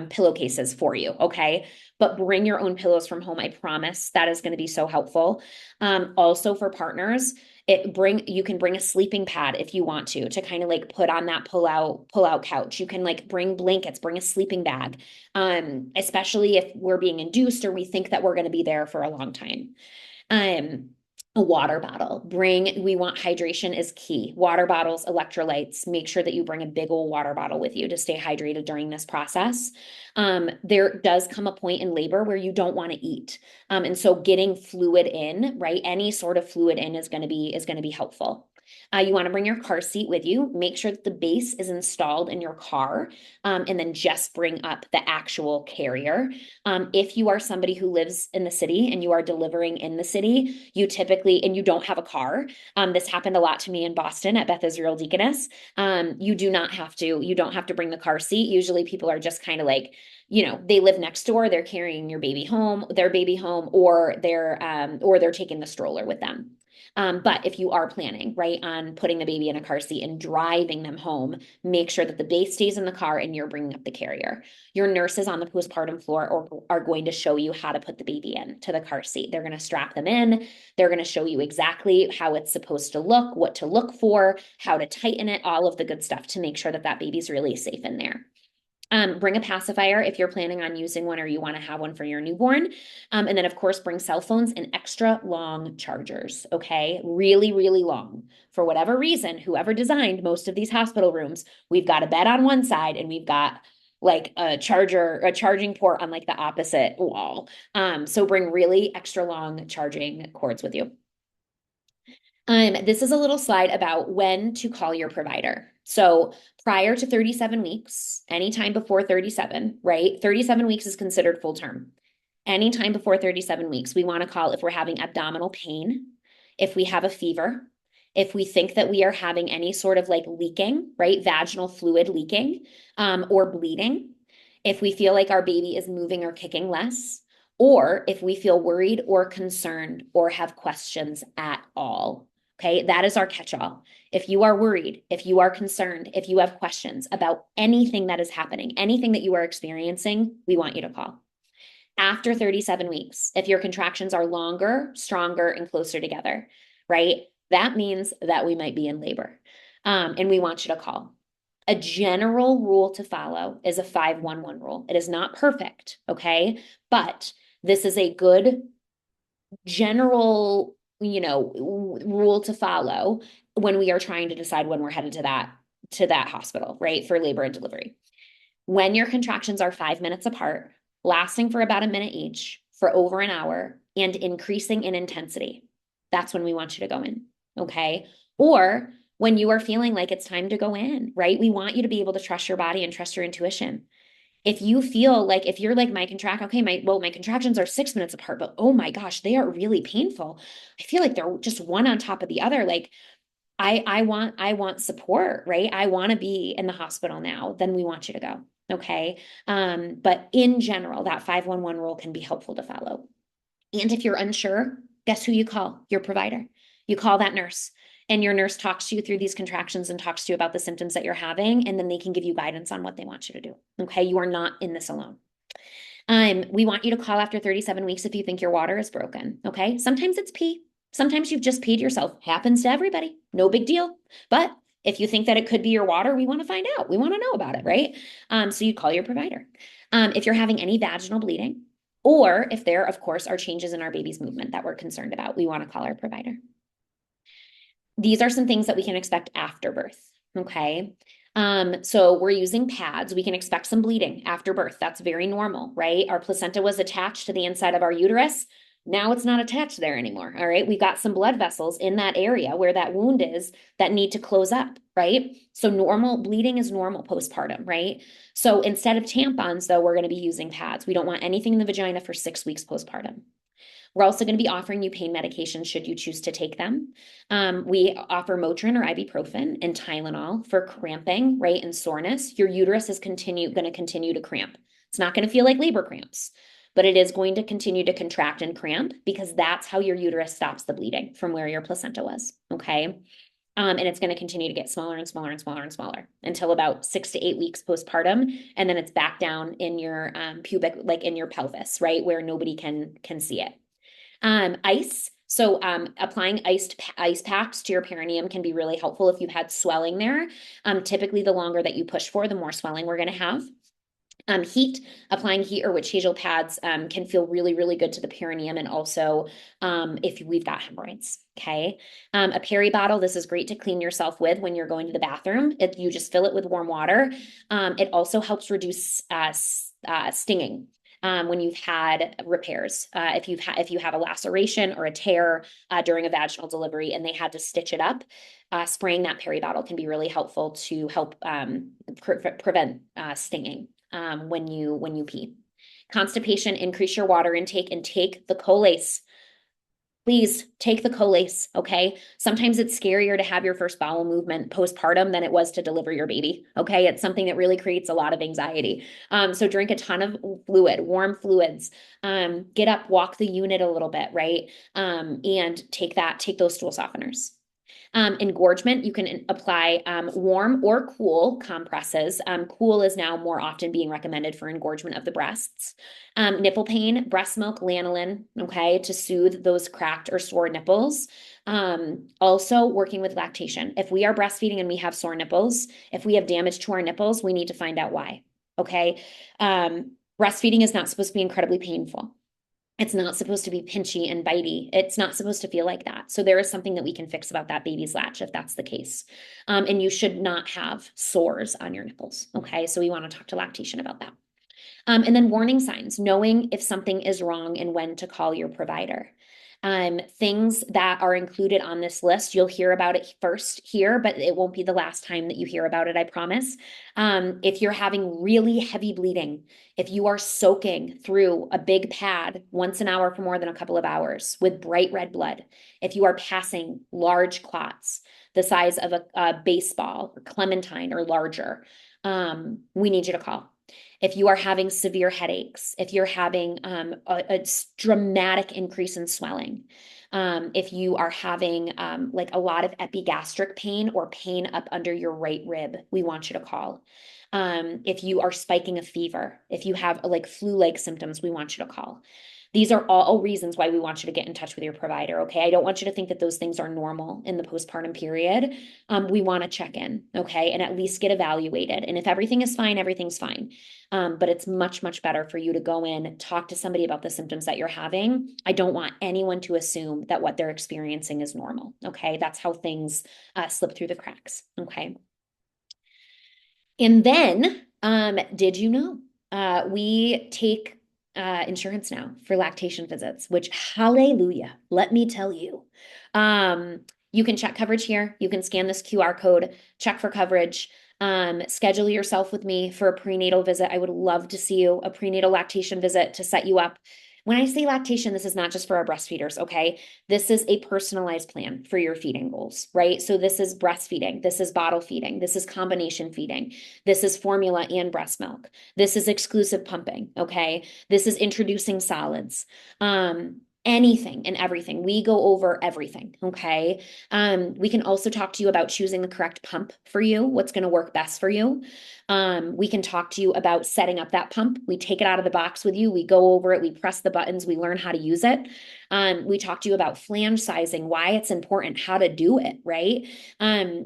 B: pillowcases for you. Okay. But bring your own pillows from home. I promise that is going to be so helpful. Also for partners, you can bring a sleeping pad if you want to kind of like put on that pull out couch. You can like bring blankets, bring a sleeping bag, especially if we're being induced or we think that we're going to be there for a long time. Um, a water bottle. We want hydration is key. Water bottles, electrolytes, make sure that you bring a big old water bottle with you to stay hydrated during this process. There does come a point in labor where you don't want to eat. And so getting fluid in, right? Any sort of fluid in is going to be helpful. You want to bring your car seat with you. Make sure that the base is installed in your car, and then just bring up the actual carrier. If you are somebody who lives in the city and you are delivering in the city, and you don't have a car, this happened a lot to me in Boston at Beth Israel Deaconess. You don't have to bring the car seat. Usually people are just kind of like, they live next door, they're carrying their baby home, or they're taking the stroller with them. But if you are planning, right, on putting the baby in a car seat and driving them home, make sure that the base stays in the car and you're bringing up the carrier. Your nurses on the postpartum floor are going to show you how to put the baby in to the car seat. They're going to strap them in. They're going to show you exactly how it's supposed to look, what to look for, how to tighten it, all of the good stuff to make sure that that baby's really safe in there. Bring a pacifier if you're planning on using one or you want to have one for your newborn. And then, of course, bring cell phones and extra long chargers, okay? Really, really long. For whatever reason, whoever designed most of these hospital rooms, we've got a bed on one side and we've got like a charging port on like the opposite wall. So bring really extra long charging cords with you. This is a little slide about when to call your provider. So prior to 37 weeks, anytime before 37, right? 37 weeks is considered full term. Anytime before 37 weeks, we want to call if we're having abdominal pain, if we have a fever, if we think that we are having any sort of like leaking, right? Vaginal fluid leaking, or bleeding, if we feel like our baby is moving or kicking less, or if we feel worried or concerned or have questions at all. Okay, that is our catch-all. If you are worried, if you are concerned, if you have questions about anything that is happening, anything that you are experiencing, we want you to call. After 37 weeks, if your contractions are longer, stronger, and closer together, right? That means that we might be in labor. And we want you to call. A general rule to follow is a 5-1-1 rule. It is not perfect, okay? But this is a good general, rule to follow when we are trying to decide when we're headed to that hospital, right? For labor and delivery. When your contractions are 5 minutes apart, lasting for about a minute each for over an hour and increasing in intensity, that's when we want you to go in, okay? Or when you are feeling like it's time to go in, right? We want you to be able to trust your body and trust your intuition. If you feel like, if you're like okay, my contractions are 6 minutes apart, but oh my gosh, they are really painful. I feel like they're just one on top of the other. Like I want support, right? I want to be in the hospital now. Then we want you to go. Okay. But in general, that 5-1-1 rule can be helpful to follow. And if you're unsure, guess who you call? Your provider. You call that nurse, and your nurse talks to you through these contractions and talks to you about the symptoms that you're having, and then they can give you guidance on what they want you to do. Okay. You are not in this alone. We want you to call after 37 weeks if you think your water is broken. Okay. Sometimes it's pee. Sometimes you've just peed yourself. Happens to everybody. No big deal. But if you think that it could be your water, we want to find out. We want to know about it, right? So you call your provider. If you're having any vaginal bleeding, or if there, of course, are changes in our baby's movement that we're concerned about, we want to call our provider. These are some things that we can expect after birth. Okay. So we're using pads. We can expect some bleeding after birth. That's very normal, right? Our placenta was attached to the inside of our uterus. Now it's not attached there anymore. All right. We've got some blood vessels in that area where that wound is that need to close up, right? So normal bleeding is normal postpartum, right? So instead of tampons, though, we're going to be using pads. We don't want anything in the vagina for 6 weeks postpartum. We're also going to be offering you pain medications should you choose to take them. We offer Motrin or ibuprofen and Tylenol for cramping, right, and soreness. Your uterus is going to continue to cramp. It's not going to feel like labor cramps, but it is going to continue to contract and cramp because that's how your uterus stops the bleeding from where your placenta was, okay? And it's going to continue to get smaller and smaller and smaller and smaller until about 6 to 8 weeks postpartum, and then it's back down in your pubic, like in your pelvis, right, where nobody can see it. Ice. So applying ice packs to your perineum can be really helpful if you've had swelling there. Typically, the longer that you push for, the more swelling we're going to have. Heat, applying heat or witch hazel pads can feel really, really good to the perineum, and also if we've got hemorrhoids. Okay. A peri bottle, this is great to clean yourself with when you're going to the bathroom. You just fill it with warm water. It also helps reduce stinging. When you've had repairs, if you have a laceration or a tear during a vaginal delivery and they had to stitch it up, spraying that peri bottle can be really helpful to help prevent stinging when you pee. Constipation, increase your water intake and take the Colace. please take the Colace, okay? Sometimes it's scarier to have your first bowel movement postpartum than it was to deliver your baby, okay? It's something that really creates a lot of anxiety. So drink a ton of fluid, warm fluids. Get up, walk the unit a little bit, right? And take those stool softeners. Engorgement, you can apply warm or cool compresses. Cool is now more often being recommended for engorgement of the breasts. Nipple pain, breast milk, lanolin, okay, to soothe those cracked or sore nipples. Also working with lactation. If we are breastfeeding and we have sore nipples, if we have damage to our nipples, we need to find out why, okay? Breastfeeding is not supposed to be incredibly painful. It's not supposed to be pinchy and bitey. It's not supposed to feel like that. So there is something that we can fix about that baby's latch if that's the case. And you should not have sores on your nipples. Okay. So we want to talk to lactation about that. And then warning signs, knowing if something is wrong and when to call your provider. Things that are included on this list, you'll hear about it first here, but it won't be the last time that you hear about it, I promise. If you're having really heavy bleeding, if you are soaking through a big pad once an hour for more than a couple of hours with bright red blood, if you are passing large clots the size of a baseball or clementine or larger, we need you to call. If you are having severe headaches, if you're having a dramatic increase in swelling, if you are having like a lot of epigastric pain or pain up under your right rib, we want you to call. If you are spiking a fever, if you have like flu-like symptoms, we want you to call. These are all reasons why we want you to get in touch with your provider, okay? I don't want you to think that those things are normal in the postpartum period. We want to check in, okay? And at least get evaluated. And if everything is fine, everything's fine. But it's much, much better for you to go in, talk to somebody about the symptoms that you're having. I don't want anyone to assume that what they're experiencing is normal, okay? That's how things slip through the cracks, okay? And then, did you know we take insurance now for lactation visits, which hallelujah, let me tell you. You can check coverage here. You can scan this QR code, check for coverage, schedule yourself with me for a prenatal visit. I would love to see you, a prenatal lactation visit to set you up. When I say lactation, this is not just for our breastfeeders, okay? This is a personalized plan for your feeding goals, right? So this is breastfeeding, this is bottle feeding, this is combination feeding, this is formula and breast milk, this is exclusive pumping, okay? This is introducing solids. Anything and everything. We go over everything, okay? We can also talk to you about choosing the correct pump for you, what's going to work best for you. We can talk to you about setting up that pump. We take it out of the box with you. We go over it. We press the buttons. We learn how to use it. We talk to you about flange sizing, why it's important, how to do it, right?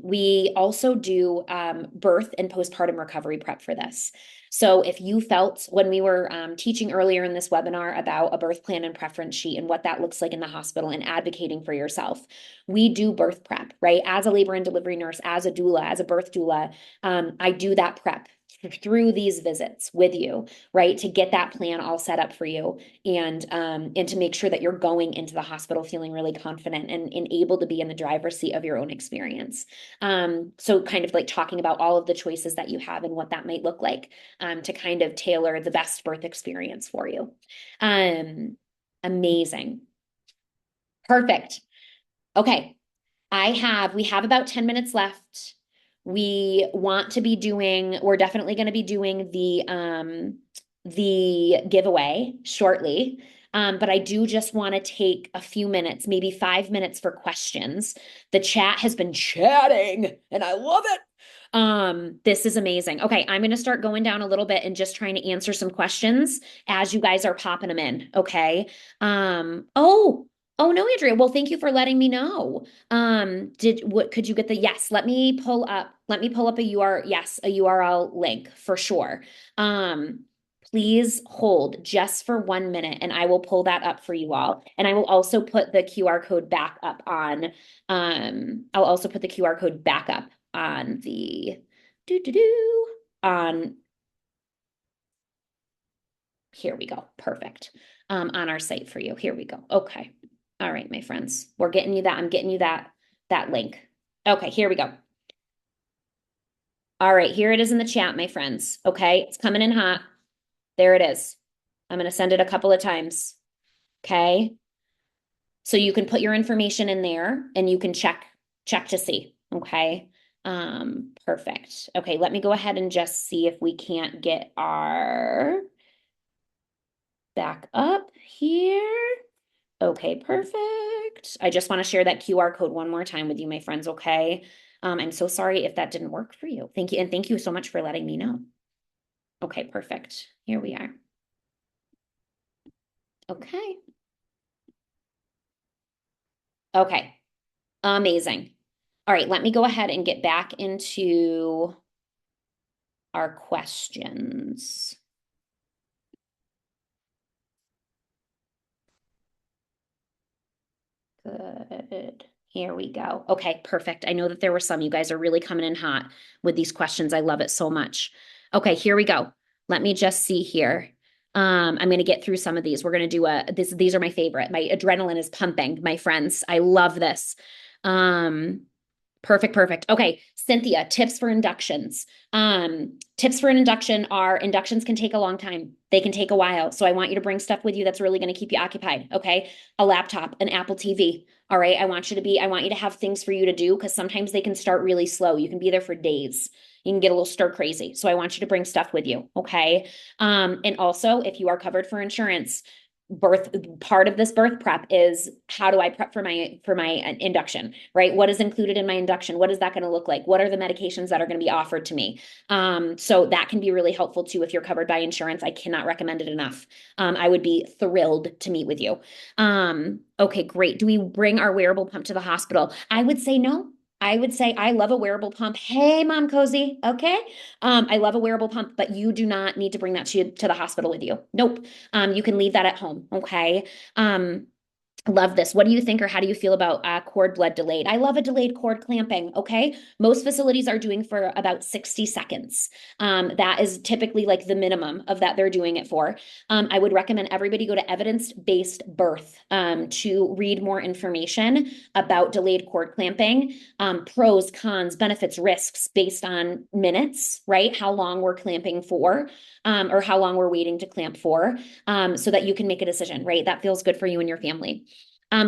B: We also do birth and postpartum recovery prep for this. So if you felt when we were teaching earlier in this webinar about a birth plan and preference sheet and what that looks like in the hospital and advocating for yourself, we do birth prep, right? As a labor and delivery nurse, as a doula, as a birth doula, I do that prep through these visits with you, right? To get that plan all set up for you and to make sure that you're going into the hospital feeling really confident and able to be in the driver's seat of your own experience. So kind of like talking about all of the choices that you have and what that might look like to kind of tailor the best birth experience for you. Amazing. Perfect. Okay. We have about 10 minutes left. We're definitely going to be doing the giveaway shortly. But I do just want to take a few minutes, maybe 5 minutes for questions. The chat has been chatting and I love it. This is amazing. Okay, I'm going to start going down a little bit and just trying to answer some questions as you guys are popping them in. Okay. Oh no, Andrea. Well, thank you for letting me know. Could you get yes, let me pull up a URL link for sure. Please hold just for 1 minute and I will pull that up for you all. And I will also put the QR code back up I'll also put the QR code back up on the on here we go. Perfect. On our site for you. Here we go. Okay. All right, my friends. I'm getting you that link. Okay, here we go. All right, here it is in the chat, my friends. Okay, it's coming in hot. There it is. I'm going to send it a couple of times. Okay. So you can put your information in there and you can check to see. Okay. Perfect. Okay, let me go ahead and just see if we can't get our back up here. Okay, perfect. I just want to share that QR code one more time with you, my friends, okay? I'm so sorry if that didn't work for you. Thank you, and thank you so much for letting me know. Okay, perfect. Here we are. Okay. Okay, amazing. All right, let me go ahead and get back into our questions. Good. Here we go. Okay, perfect. I know that there were some. You guys are really coming in hot with these questions. I love it so much. Okay, here we go. Let me just see here. I'm going to get through some of these. We're going to do these are my favorite. My adrenaline is pumping, my friends. I love this. Um, Perfect, perfect. Okay, Cynthia, tips for inductions. Tips for an induction are inductions can take a long time. They can take a while. So I want you to bring stuff with you that's really going to keep you occupied. Okay. A laptop, an Apple TV. All right. I want you to have things for you to do because sometimes they can start really slow. You can be there for days. You can get a little stir crazy. So I want you to bring stuff with you. Okay. And also, if you are covered for insurance, birth part of this birth prep is how do I prep for my induction, right? What is included in my induction? What is that going to look like? What are the medications that are going to be offered to me? So that can be really helpful too if you're covered by insurance. I cannot recommend it enough. I would be thrilled to meet with you. Okay, great. Do we bring our wearable pump to the hospital? I would say no. I would say I love a wearable pump. Hey, Momcozy. Okay. I love a wearable pump, but you do not need to bring that to the hospital with you. Nope. You can leave that at home. Okay. Um, Love this. What do you think, or how do you feel about cord blood delayed? I love a delayed cord clamping. Okay. Most facilities are doing for about 60 seconds. That is typically like the minimum of that they're doing it for. I would recommend everybody go to evidence-based birth to read more information about delayed cord clamping, pros, cons, benefits, risks based on minutes, right? How long we're clamping for, or how long we're waiting to clamp for, so that you can make a decision, right? That feels good for you and your family.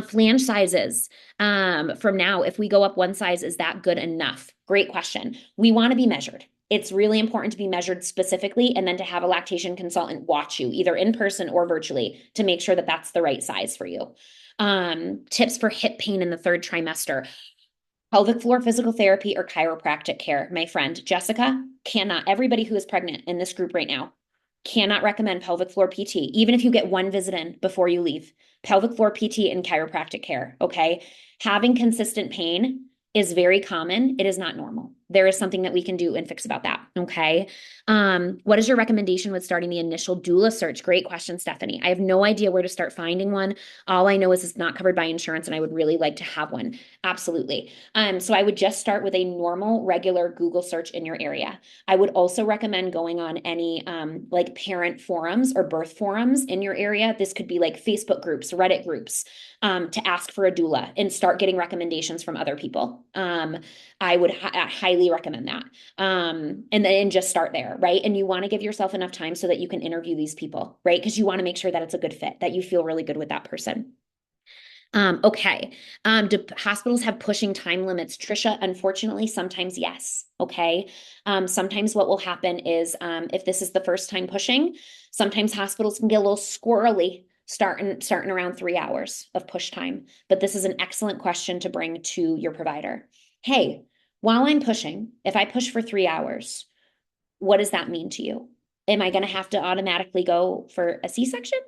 B: Flange sizes. From now, if we go up one size, is that good enough? Great question. We want to be measured. It's really important to be measured specifically and then to have a lactation consultant watch you either in person or virtually to make sure that that's the right size for you. Tips for hip pain in the third trimester. Pelvic floor physical therapy or chiropractic care. My friend Jessica cannot, everybody who is pregnant in this group right now cannot recommend pelvic floor PT, even if you get one visit in before you leave. Pelvic floor PT and chiropractic care. Okay. Having consistent pain is very common. It is not normal. There is something that we can do and fix about that. Okay. What is your recommendation with starting the initial doula search? Great question, Stephanie. I have no idea where to start finding one. All I know is it's not covered by insurance and I would really like to have one. Absolutely. So I would just start with a normal, regular Google search in your area. I would also recommend going on any like parent forums or birth forums in your area. This could be like Facebook groups, Reddit groups, to ask for a doula and start getting recommendations from other people. I would highly recommend that. And then just start there, right? And you want to give yourself enough time so that you can interview these people, right? Because you want to make sure that it's a good fit, that you feel really good with that person. Okay. Do hospitals have pushing time limits? Trisha, unfortunately, sometimes yes. Okay. Sometimes what will happen is if this is the first time pushing, sometimes hospitals can get a little squirrely starting around 3 hours of push time. But this is an excellent question to bring to your provider. Hey, while I'm pushing, if I push for 3 hours, what does that mean to you? Am I going to have to automatically go for a C-section?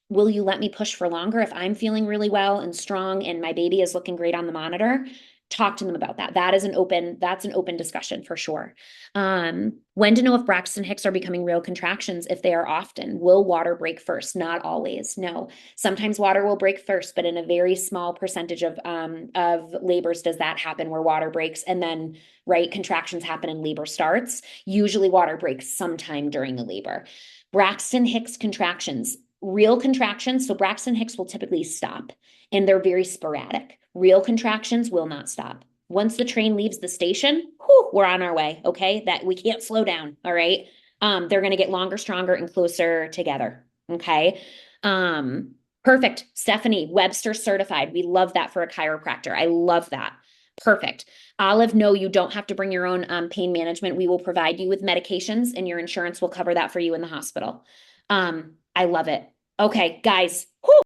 B: Will you let me push for longer if I'm feeling really well and strong and my baby is looking great on the monitor? Talk to them about that. That's an open discussion for sure. When to know if Braxton Hicks are becoming real contractions if they are often. Will water break first? Not always. No. Sometimes water will break first, but in a very small percentage of labors does that happen where water breaks and then right contractions happen and labor starts. Usually water breaks sometime during the labor. Braxton Hicks contractions, real contractions. So Braxton Hicks will typically stop and they're very sporadic. Real contractions will not stop. Once the train leaves the station, whew, we're on our way. Okay. That we can't slow down. All right. They're going to get longer, stronger, and closer together. Okay. Perfect. Stephanie, Webster certified. We love that for a chiropractor. I love that. Perfect. Olive, no, you don't have to bring your own pain management. We will provide you with medications and your insurance will cover that for you in the hospital. I love it. Okay, guys. Whew.